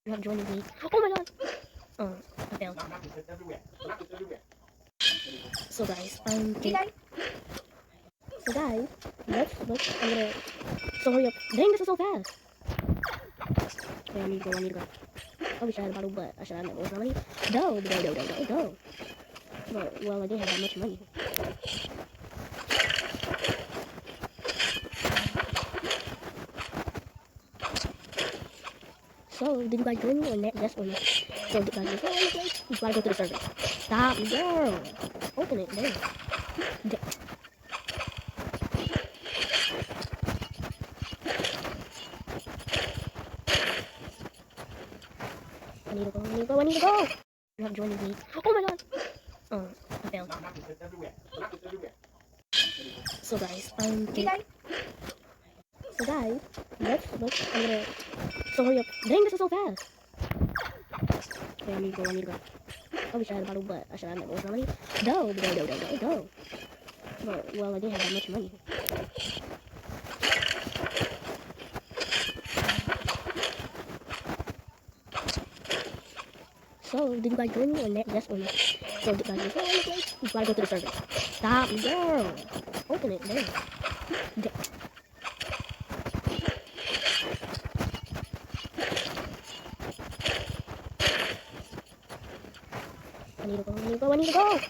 You have joined me. Oh my god! Oh, I failed. So guys, so guys, I'm gonna, so hurry up. Dang, this is so fast. Wait, I need to go. I wish I had a bottle, but I should have more money. Go. But, well, I didn't have that much money. So, did you guys join me or not? Yes or no? So, guys, you gotta go to the server. Stop, girl. Open it, there. I need to go. You have joined me. Oh my god. Oh, I failed. So guys, so guys, I'm gonna, so hurry up. Dang, this is so fast. Wait, I need to go. I wish I had a bottle, but I should have more money. Go. But, well, I didn't have that much money. So, did you guys join me or not? Yes or no? So, guys, you gotta go to the server. Stop, girl. Open it, there. I need to go.